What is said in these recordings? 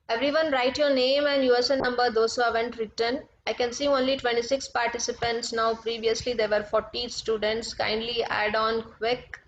Everyone write your name and USN number, those who haven't written. I can see only 26 participants now. Previously there were 40 students. Kindly add on quick.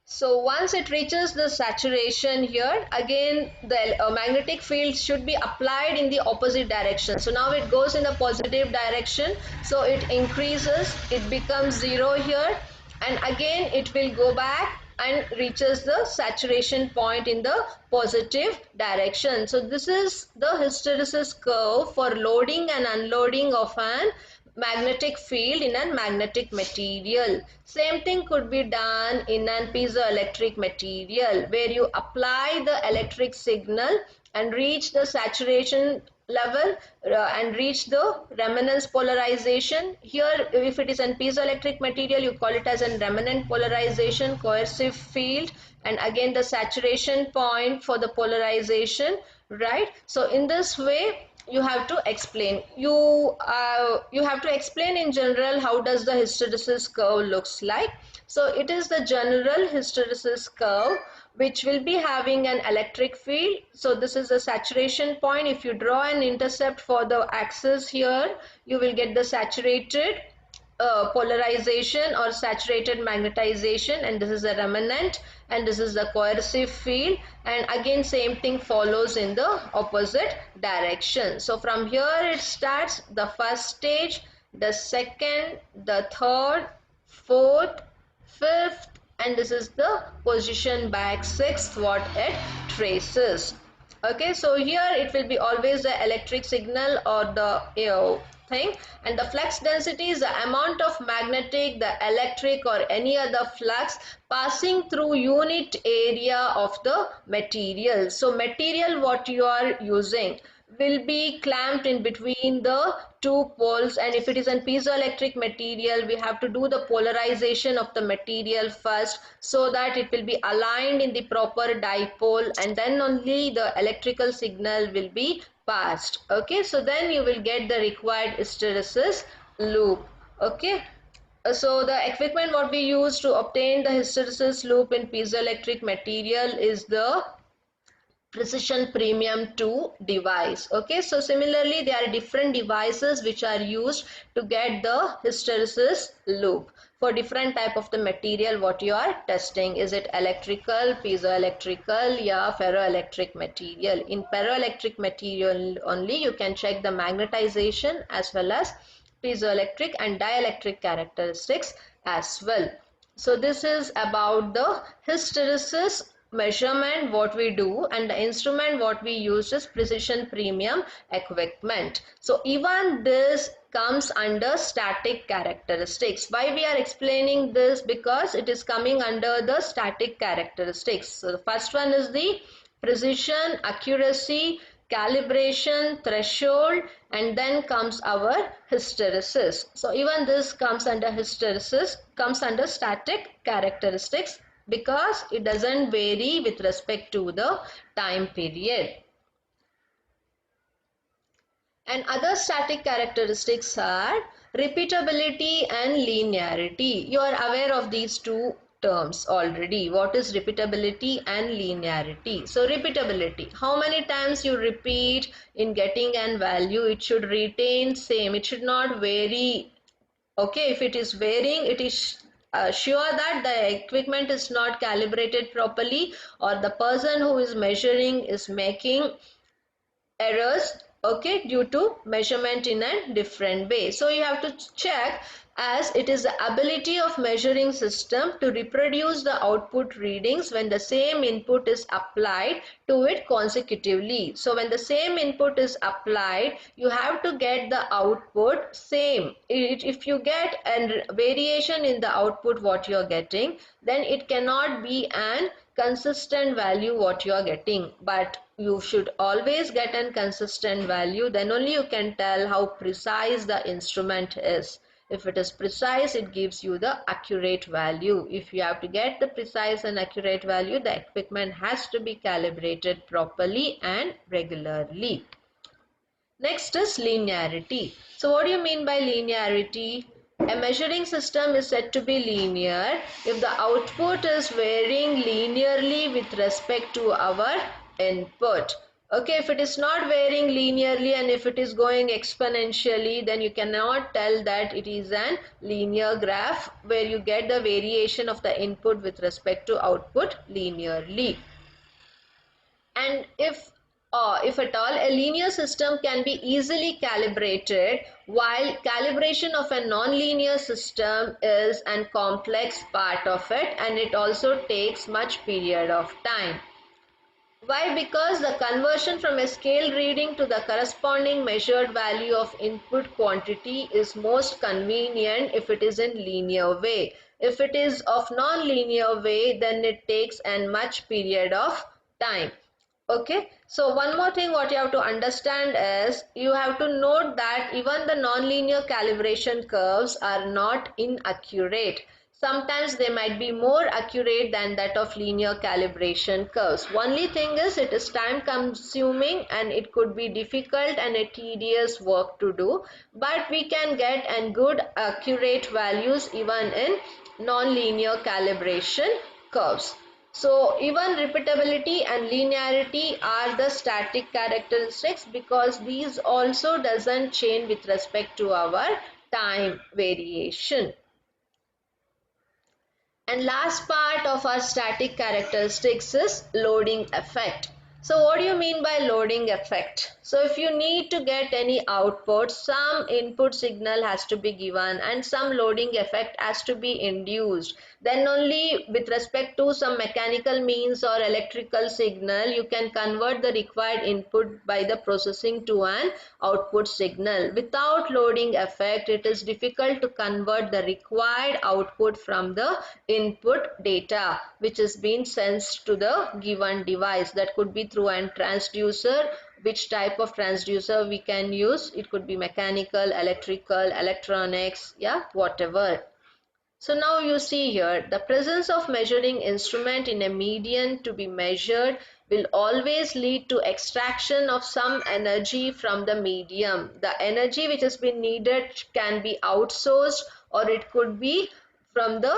So once it reaches the saturation here, again the magnetic field should be applied in the opposite direction. So now it goes in the positive direction. So it increases, it becomes 0 here, and again it will go back and reaches the saturation point in the positive direction. So this is the hysteresis curve for loading and unloading of an magnetic field in a magnetic material. Same thing could be done in an piezoelectric material, where you apply the electric signal and reach the saturation level and reach the remanence polarization. Here if it is an piezoelectric material, you call it as a remnant polarization, coercive field, and again the saturation point for the polarization, right? So in this way you have to explain, you have to explain in general how does the hysteresis curve looks like. So it is the general hysteresis curve which will be having an electric field. So this is the saturation point. If you draw an intercept for the axis here, you will get the saturated polarization or saturated magnetization, and this is a remnant, and this is the coercive field, and again same thing follows in the opposite direction. So from here it starts the first stage, the second, the third, fourth, fifth, and this is the position back sixth what it traces. Okay, so here it will be always the electric signal or the thing, and the flux density is the amount of magnetic, the electric or any other flux passing through unit area of the material. So material what you are using will be clamped in between the two poles, and if it is a piezoelectric material, we have to do the polarization of the material first so that it will be aligned in the proper dipole, and then only the electrical signal will be passed. Okay, so then you will get the required hysteresis loop. Okay, so the equipment what we use to obtain the hysteresis loop in piezoelectric material is the precision premium 2 device. Okay, so similarly there are different devices which are used to get the hysteresis loop for different type of the material what you are testing. Is it electrical, piezoelectrical, yeah, ferroelectric material? In ferroelectric material only you can check the magnetization as well as piezoelectric and dielectric characteristics as well. So this is about the hysteresis measurement what we do, and the instrument what we use is precision premium equipment. So even this comes under static characteristics. Why we are explaining this? Because it is coming under the static characteristics. So the first one is the precision, accuracy, calibration, threshold, and then comes our hysteresis. So even this comes under hysteresis, comes under static characteristics, because it doesn't vary with respect to the time period. And other static characteristics are repeatability and linearity. You are aware of these two terms already. What is repeatability and linearity? So repeatability, how many times you repeat in getting an value, it should retain same, it should not vary. Okay, if it is varying, it is sure that the equipment is not calibrated properly, or the person who is measuring is making errors, okay, due to measurement in a different way. So you have to check, as it is the ability of measuring system to reproduce the output readings when the same input is applied to it consecutively. So when the same input is applied, you have to get the output same. If you get a variation in the output what you are getting, then it cannot be an consistent value what you are getting. But you should always get a consistent value, then only you can tell how precise the instrument is. If it is precise, it gives you the accurate value. If you have to get the precise and accurate value, the equipment has to be calibrated properly and regularly. Next is linearity. So what do you mean by linearity? A measuring system is said to be linear if the output is varying linearly with respect to our input. Okay, if it is not varying linearly and if it is going exponentially, then you cannot tell that it is an linear graph where you get the variation of the input with respect to output linearly. And if at all, a linear system can be easily calibrated, while calibration of a non-linear system is a complex part of it, and it also takes much period of time. Why? Because the conversion from a scale reading to the corresponding measured value of input quantity is most convenient if it is in linear way. If it is of non-linear way, then it takes a much period of time. Okay, so one more thing what you have to understand is you have to note that even the nonlinear calibration curves are not inaccurate. Sometimes they might be more accurate than that of linear calibration curves. Only thing is it is time consuming and it could be difficult and a tedious work to do, but we can get and good accurate values even in nonlinear calibration curves. So even repeatability and linearity are the static characteristics because these also doesn't change with respect to our time variation. And last part of our static characteristics is loading effect. So what do you mean by loading effect? So if you need to get any output, some input signal has to be given and some loading effect has to be induced. Then only with respect to some mechanical means or electrical signal, you can convert the required input by the processing to an output signal. Without loading effect, it is difficult to convert the required output from the input data which is being sent to the given device. That could be through an transducer. Which type of transducer we can use? It could be mechanical, electrical, electronics, yeah, whatever. So now you see here, the presence of measuring instrument in a medium to be measured will always lead to extraction of some energy from the medium. The energy which has been needed can be outsourced or it could be from the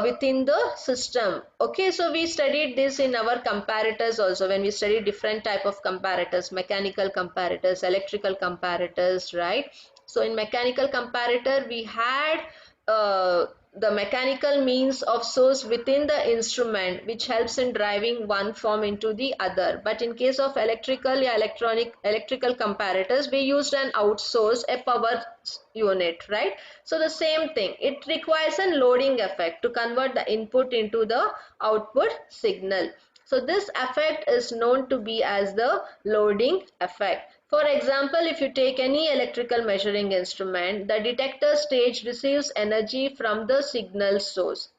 within the system. Okay, so we studied this in our comparators also when we studied different type of comparators, mechanical comparators, electrical comparators, right? So in mechanical comparator we had the mechanical means of source within the instrument which helps in driving one form into the other, but in case of electrical or electrical comparators we used an outsource, a power unit, right? So the same thing, it requires a loading effect to convert the input into the output signal. So this effect is known to be as the loading effect. For example, if you take any electrical measuring instrument, the detector stage receives energy from the signal source,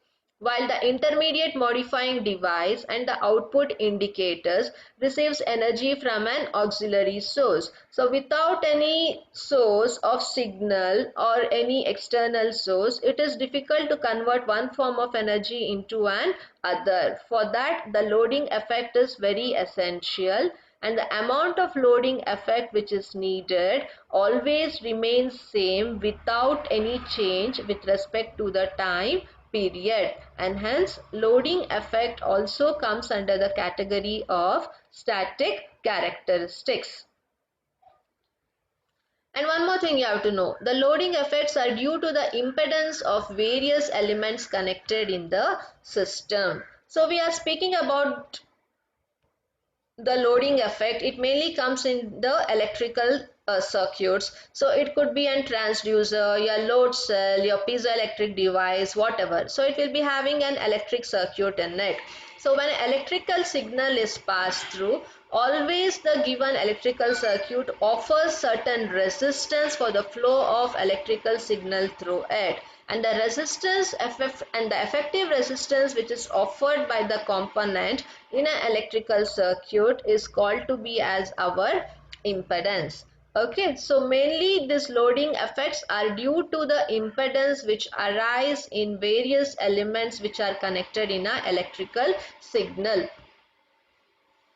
while the intermediate modifying device and the output indicators receives energy from an auxiliary source. So without any source of signal or any external source, it is difficult to convert one form of energy into an other. For that, the loading effect is very essential, and the amount of loading effect which is needed always remains same without any change with respect to the time period, and hence loading effect also comes under the category of static characteristics. And one more thing you have to know, the loading effects are due to the impedance of various elements connected in the system. So we are speaking about the loading effect. It mainly comes in the electrical circuits. So it could be a transducer, your load cell, your piezoelectric device, whatever. So it will be having an electric circuit in it. So when an electrical signal is passed through, always the given electrical circuit offers certain resistance for the flow of electrical signal through it, and the resistance and the effective resistance which is offered by the component in an electrical circuit is called to be as our impedance. Okay, so mainly these loading effects are due to the impedance which arise in various elements which are connected in an electrical signal.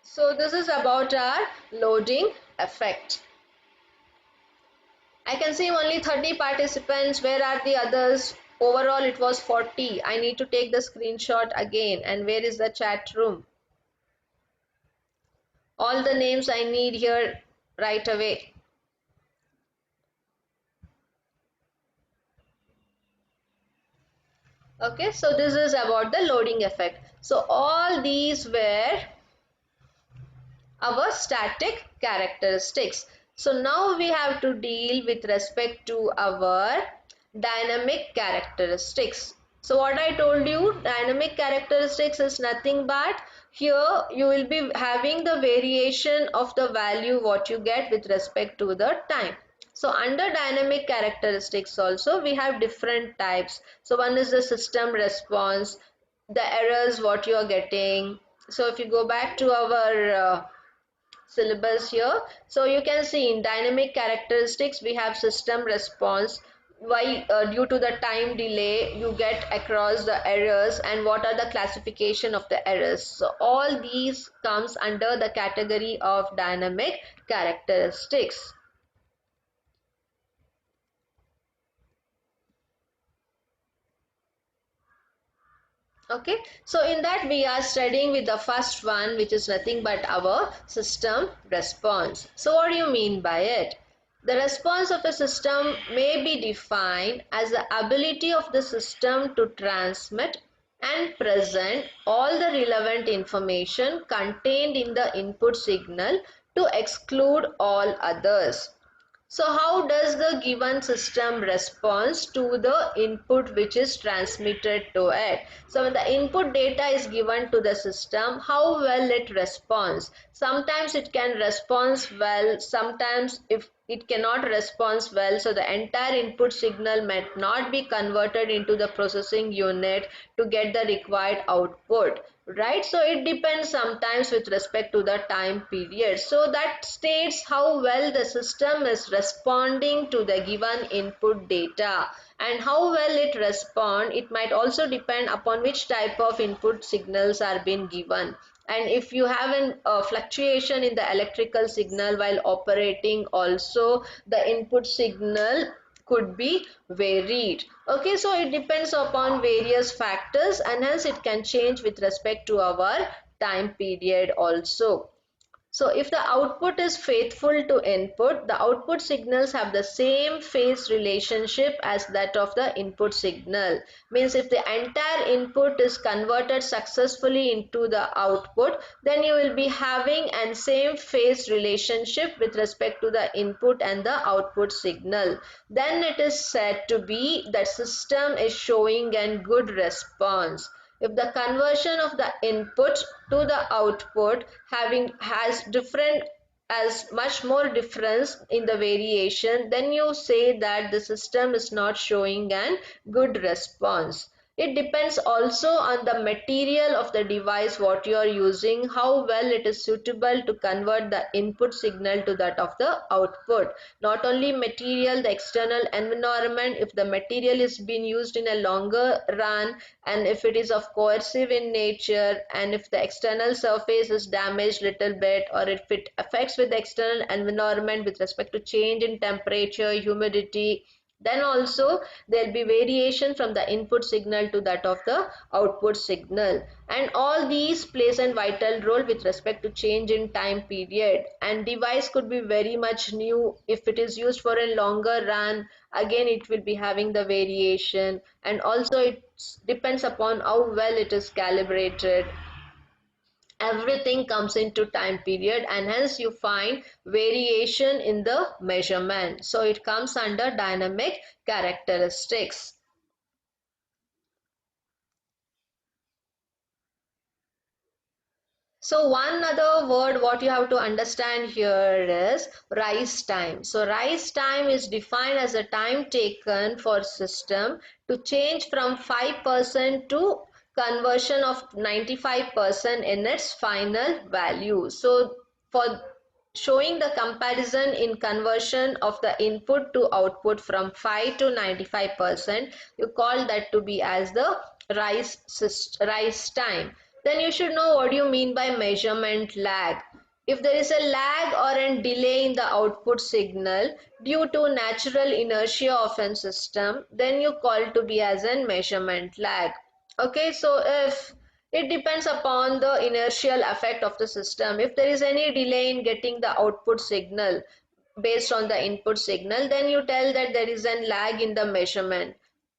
So this is about our loading effect. I can see only 30 participants. Where are the others? Overall it was 40. I need to take the screenshot again. And where is the chat room? All the names I need here right away. Okay, so this is about the loading effect. So all these were our static characteristics. So now we have to deal with respect to our dynamic characteristics. So what I told you, dynamic characteristics is nothing but here you will be having the variation of the value what you get with respect to the time. So under dynamic characteristics also we have different types. So one is the system response, the errors what you are getting. So if you go back to our syllabus here, so you can see in dynamic characteristics we have system response, why due to the time delay you get across the errors and what are the classification of the errors. So all these comes under the category of dynamic characteristics. Okay, so in that we are studying with the first one, which is nothing but our system response. So what do you mean by it? The response of a system may be defined as the ability of the system to transmit and present all the relevant information contained in the input signal to exclude all others. So how does the given system responds to the input which is transmitted to it? So when the input data is given to the system, how well it responds? Sometimes it can respond well, sometimes if it cannot respond well, so the entire input signal might not be converted into the processing unit to get the required output, right? So it depends sometimes with respect to the time period. So that states how well the system is responding to the given input data, and how well it respond, it might also depend upon which type of input signals are being given. And if you have a fluctuation in the electrical signal while operating, also the input signal could be varied. Okay, so it depends upon various factors and hence it can change with respect to our time period also. So if the output is faithful to input, the output signals have the same phase relationship as that of the input signal. Means if the entire input is converted successfully into the output, then you will be having an same phase relationship with respect to the input and the output signal. Then it is said to be that system is showing a good response. If the conversion of the input to the output having has different as much more difference in the variation, then you say that the system is not showing an good response. It depends also on the material of the device what you are using, how well it is suitable to convert the input signal to that of the output. Not only material, the external environment, if the material is being used in a longer run and if it is of coercive in nature, and if the external surface is damaged little bit, or if it affects with the external environment with respect to change in temperature, humidity, then also there will be variation from the input signal to that of the output signal, and all these plays a vital role with respect to change in time period. And device could be very much new, if it is used for a longer run, again it will be having the variation, and also it depends upon how well it is calibrated. Everything comes into time period and hence you find variation in the measurement. So it comes under dynamic characteristics. So one other word what you have to understand here is rise time. So rise time is defined as a time taken for system to change from 5% to conversion of 95% in its final value. So for showing the comparison in conversion of the input to output from 5 to 95%, you call that to be as the rise time. Then you should know what you mean by measurement lag. If there is a lag or a delay in the output signal due to natural inertia of a system, then you call to be as a measurement lag. Okay, so if it depends upon the inertial effect of the system, if there is any delay in getting the output signal based on the input signal, then you tell that there is a lag in the measurement.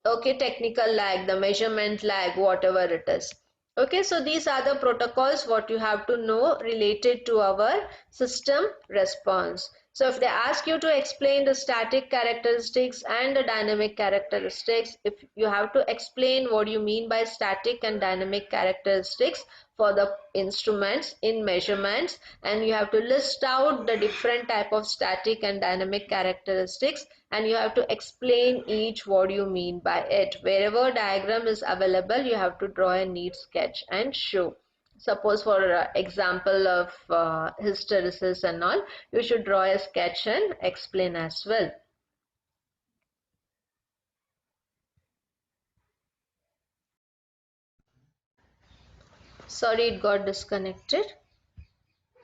Okay, technical lag, the measurement lag, whatever it is. Okay, so these are the protocols what you have to know related to our system response. So if they ask you to explain the static characteristics and the dynamic characteristics, if you have to explain what you mean by static and dynamic characteristics for the instruments in measurements, and you have to list out the different type of static and dynamic characteristics, and you have to explain each what you mean by it. Wherever diagram is available, you have to draw a neat sketch and show. Suppose for example of hysteresis and all, you should draw a sketch and explain as well. Sorry, it got disconnected.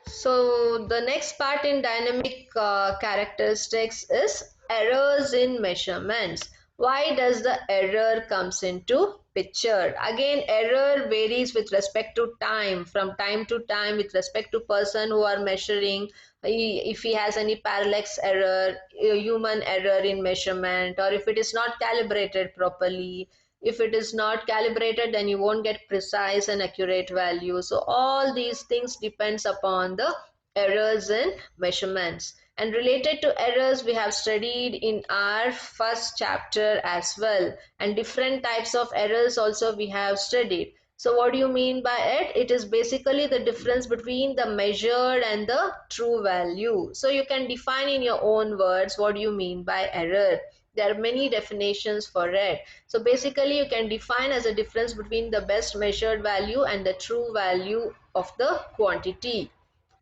So the next part in dynamic characteristics is errors in measurements. Why does the error comes into picture? Again, error varies with respect to time, from time to time, with respect to person who are measuring. If he has any parallax error, human error in measurement, or if it is not calibrated properly. If it is not calibrated, then you won't get precise and accurate value. So all these things depends upon the errors in measurements. And related to errors, we have studied in our first chapter as well, and different types of errors also we have studied. So what do you mean by it? It is basically the difference between the measured and the true value. So you can define in your own words what do you mean by error. There are many definitions for it. So basically you can define as a difference between the best measured value and the true value of the quantity.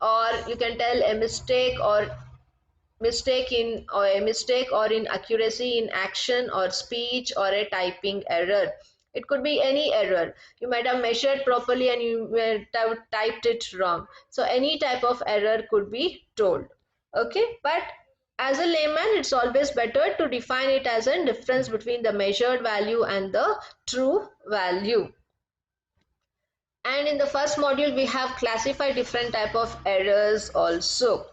Or you can tell a mistake or mistake or inaccuracy in action or speech or a typing error. It could be any error. You might have measured properly and you might have typed it wrong. So any type of error could be told. Okay, but as a layman, it's always better to define it as a difference between the measured value and the true value. And in the first module, we have classified different type of errors also.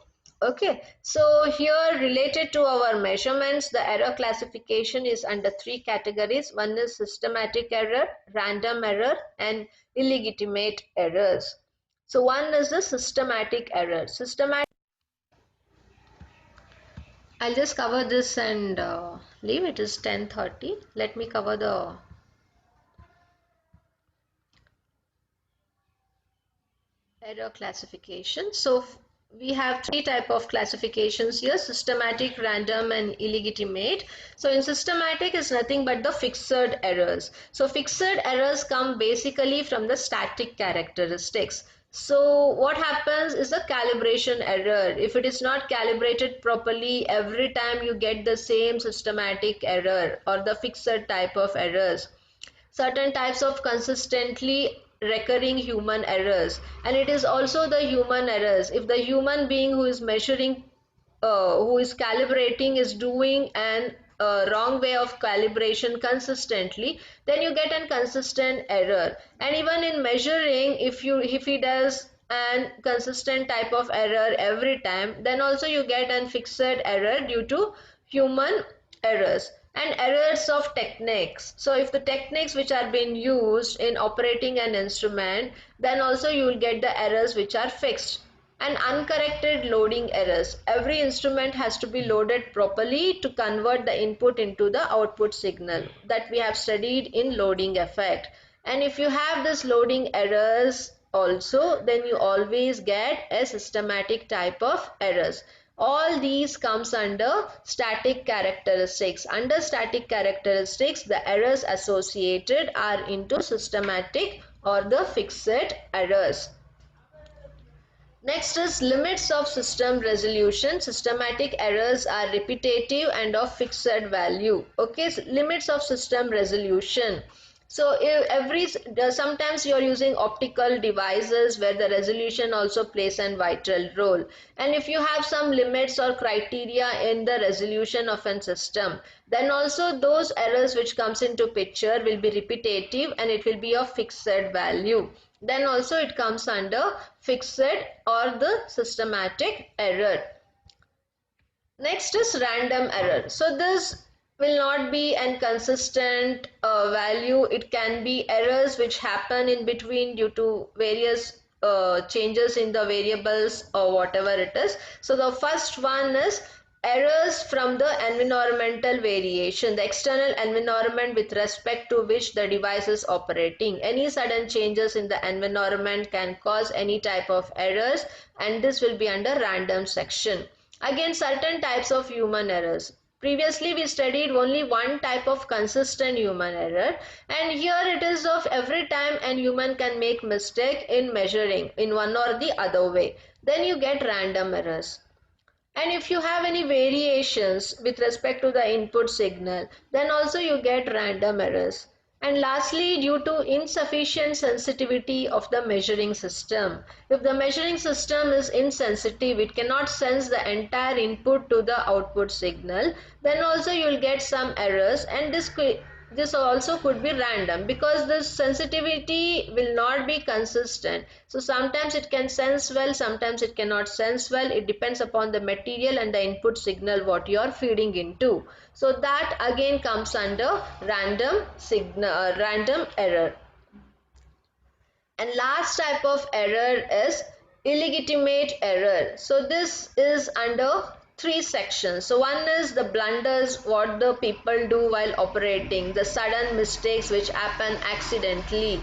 Okay, so here related to our measurements, the error classification is under three categories. One is systematic error, random error, and illegitimate errors. So one is the systematic error. I'll just cover this and leave. It is 10:30. Let me cover the error classification. So we have three type of classifications here: systematic, random, and illegitimate. So in systematic is nothing but the fixed errors. So fixed errors come basically from the static characteristics. So what happens is a calibration error. If it is not calibrated properly, every time you get the same systematic error or the fixed type of errors. Certain types of consistently recurring human errors, and it is also the human errors. If the human being who is measuring, who is calibrating, is doing an wrong way of calibration consistently, then you get an consistent error. And even in measuring, if he does an consistent type of error every time, then also you get an fixed error due to human errors. And errors of techniques. So if the techniques which are being used in operating an instrument, then also you will get the errors which are fixed. And uncorrected loading errors. Every instrument has to be loaded properly to convert the input into the output signal, that we have studied in loading effect. And if you have this loading errors also, then you always get a systematic type of errors. All these comes under static characteristics. Under static characteristics, the errors associated are into systematic or the fixed errors. Next is limits of system resolution. Systematic errors are repetitive and of fixed value. Okay, so limits of system resolution. So sometimes you're using optical devices where the resolution also plays a vital role. And if you have some limits or criteria in the resolution of a system, then also those errors which comes into picture will be repetitive and it will be of fixed value. Then also it comes under fixed or the systematic error. Next is random error. So this will not be an consistent value. It can be errors which happen in between due to various changes in the variables or whatever it is. So the first one is errors from the environmental variation, the external environment with respect to which the device is operating. Any sudden changes in the environment can cause any type of errors, and this will be under random section. Again, certain types of human errors. Previously, we studied only one type of consistent human error, and here it is of every time an human can make mistake in measuring in one or the other way. Then you get random errors. And if you have any variations with respect to the input signal, then also you get random errors. And lastly, due to insufficient sensitivity of the measuring system. If the measuring system is insensitive, it cannot sense the entire input to the output signal, then also you will get some errors, and this also could be random because the sensitivity will not be consistent. So sometimes it can sense well, sometimes it cannot sense well. It depends upon the material and the input signal what you are feeding into. So that again comes under random error. And last type of error is illegitimate error. So this is under three sections. So one is the blunders, what the people do while operating, the sudden mistakes which happen accidentally,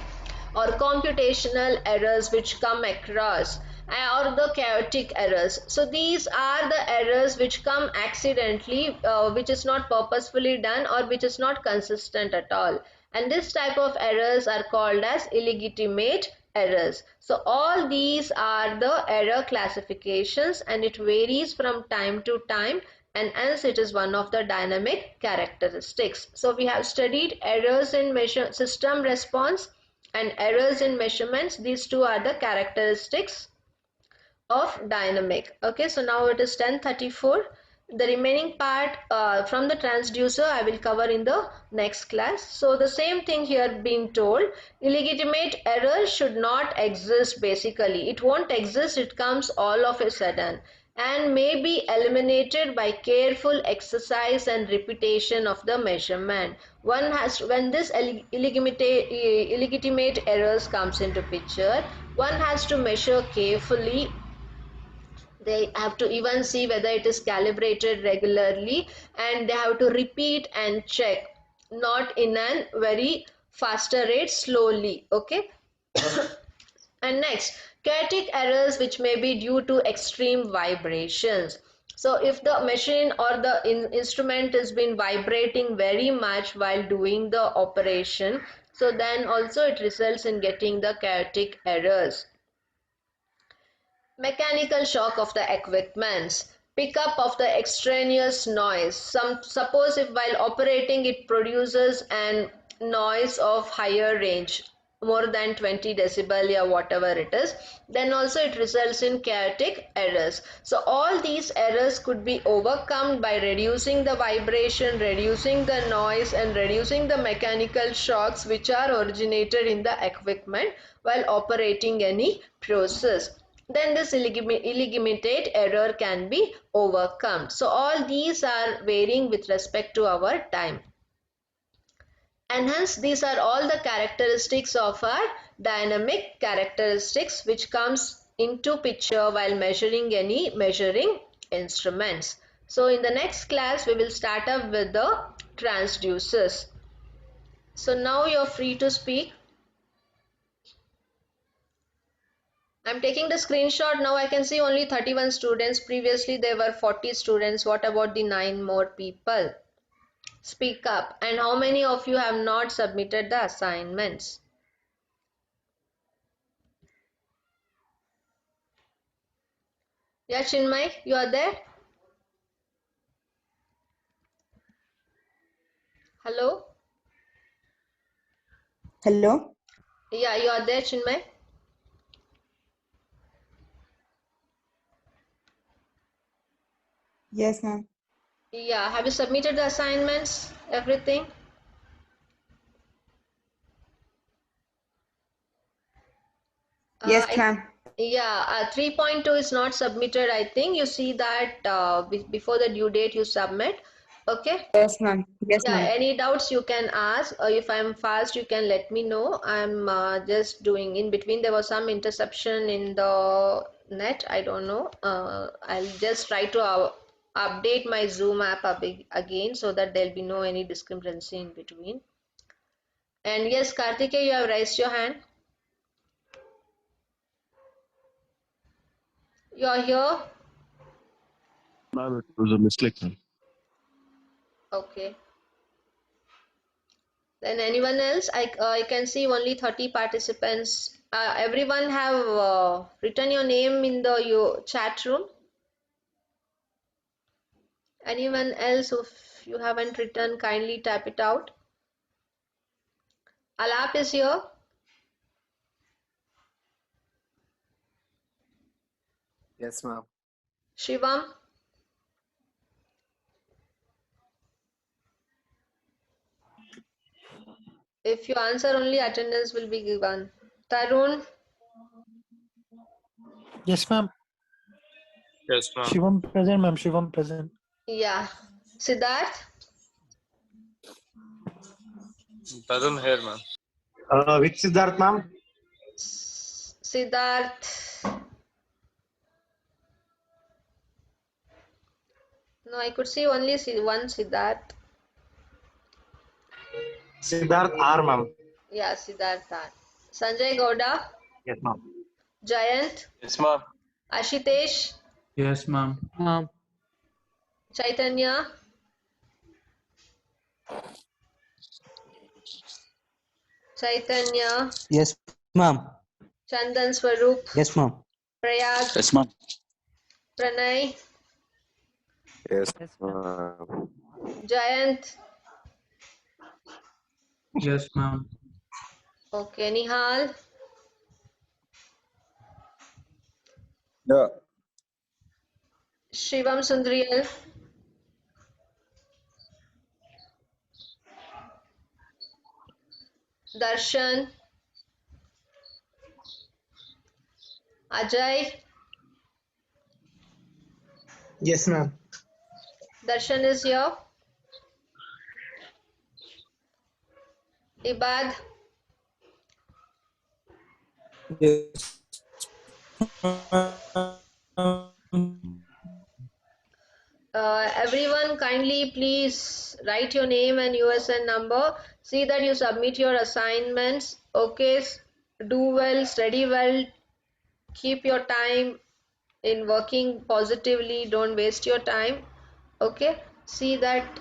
or computational errors which come across, or the chaotic errors. So these are the errors which come accidentally, which is not purposefully done or which is not consistent at all, and this type of errors are called as illegitimate errors. So all these are the error classifications, and it varies from time to time, and hence it is one of the dynamic characteristics. So we have studied errors in system response and errors in measurements. These two are the characteristics of dynamic. Okay, so now it is 10:34. The remaining part from the transducer I will cover in the next class. So the same thing here being told, illegitimate error should not exist. Basically it won't exist, it comes all of a sudden and may be eliminated by careful exercise and repetition of the measurement. One has when this illegitimate errors comes into picture, one has to measure carefully. They have to even see whether it is calibrated regularly, and they have to repeat and check, not in a very faster rate, slowly. Okay. And next, chaotic errors which may be due to extreme vibrations. So if the machine or the instrument has been vibrating very much while doing the operation, so then also it results in getting the chaotic errors. Mechanical shock of the equipments, pickup of the extraneous noise. Suppose if while operating it produces an noise of higher range, more than 20 decibel or whatever it is, then also it results in chaotic errors. So all these errors could be overcome by reducing the vibration, reducing the noise, and reducing the mechanical shocks which are originated in the equipment while operating any process. Then this illegitimate error can be overcome. So all these are varying with respect to our time. And hence these are all the characteristics of our dynamic characteristics which comes into picture while measuring any measuring instruments. So in the next class we will start up with the transducers. So now you're free to speak. I'm taking the screenshot now. I can see only 31 students. Previously there were 40 students. What about the 9 more people? Speak up. And how many of you have not submitted the assignments? Yeah, Chinmay, you are there? Hello? Hello? Yeah, you are there, Chinmay? Yes, ma'am. Yeah, have you submitted the assignments, everything? Uh, Yes, I, ma'am. yeah, 3.2 is not submitted, I think. You see that before the due date you submit. Okay. Yes, ma'am. Yes, Yeah, ma'am. any doubts you can ask. If I'm fast, you can let me know. I'm just doing in between. There was some interception in the net. I don't know. I'll just try to update my Zoom app again so that there'll be no any discrepancy in between. And yes, Karthikeya, you have raised your hand. You're here. Ma'am, it was a mistake, ma'am. Okay. Then anyone else? I can see only 30 participants. Everyone have written your name in the your chat room. Anyone else, if you haven't written, kindly type it out. Alap is here. Yes, ma'am. Shivam. If you answer only, attendance will be given. Tarun. Yes, ma'am. Yes, ma'am. Shivam present, ma'am. Shivam present. Yeah. Siddharth. Tarun here, ma'am. Which Siddharth, ma'am? Siddharth. No, I could see only one Siddharth. Siddharth R, ma'am. Yeah, Siddharth. Sanjay Gowda. Yes, ma'am. Jayant. Yes, ma'am. Ashitesh. Yes, ma'am. Ma'am. Chaitanya. Chaitanya. Yes, ma'am. Chandan Swarup. Yes, ma'am. Prayag. Yes, ma'am. Pranay. Yes, Yes, ma'am. ma'am. Jayant. Yes, ma'am. Okay, Nihal. Yeah. Shivam Sundriel. Darshan. Ajay. Yes, ma'am. Darshan is here. Ibad. Yes, Everyone kindly please write your name and USN number. See that you submit your assignments. Okay, do well, study well, keep your time in working positively. Don't waste your time. Okay, see that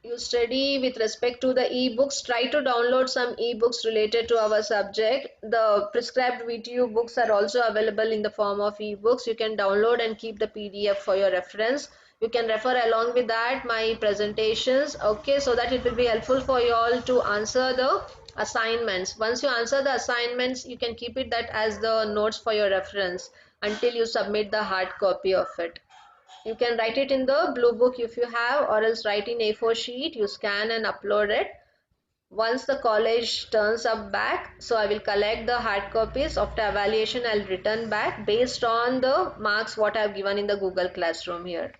you study with respect to the ebooks. Try to download some ebooks related to our subject. The prescribed video books are also available in the form of ebooks. You can download and keep the PDF for your reference. You can refer along with that my presentations, okay, so that it will be helpful for you all to answer the assignments. Once you answer the assignments, you can keep it that as the notes for your reference until you submit the hard copy of it. You can write it in the blue book if you have, or else write in A4 sheet. You scan and upload it. Once the college turns up back, so I will collect the hard copies. After evaluation, I'll return back based on the marks what I've given in the Google Classroom here.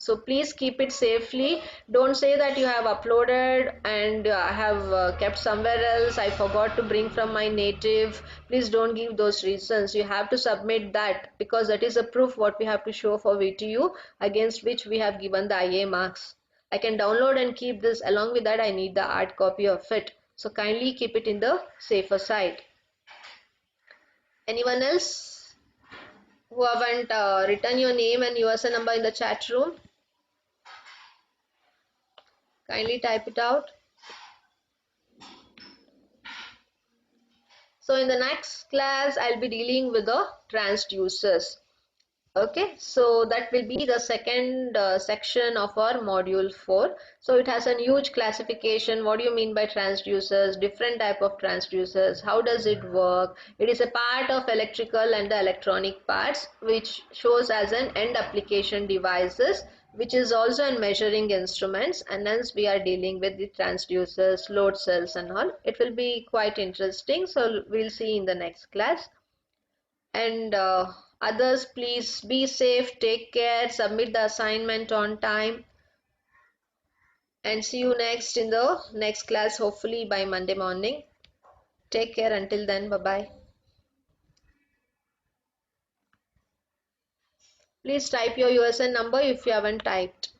So please keep it safely. Don't say that you have uploaded and have kept somewhere else. I forgot to bring from my native. Please don't give those reasons. You have to submit that because that is a proof what we have to show for VTU, against which we have given the IA marks. I can download and keep this. Along with that, I need the hard copy of it. So kindly keep it in the safer side. Anyone else who haven't written your name and USN number in the chat room? Kindly type it out. So in the next class, I'll be dealing with the transducers. Okay, so that will be the second section of our module 4. So it has a huge classification. What do you mean by transducers? Different type of transducers. How does it work? It is a part of electrical and the electronic parts, which shows as an end application devices, which is also in measuring instruments, and hence we are dealing with the transducers, load cells and all. It will be quite interesting. So we'll see in the next class. And others, please be safe, take care, submit the assignment on time, and see you next in the next class, hopefully by Monday morning. Take care until then. Bye bye. Please type your USN number if you haven't typed.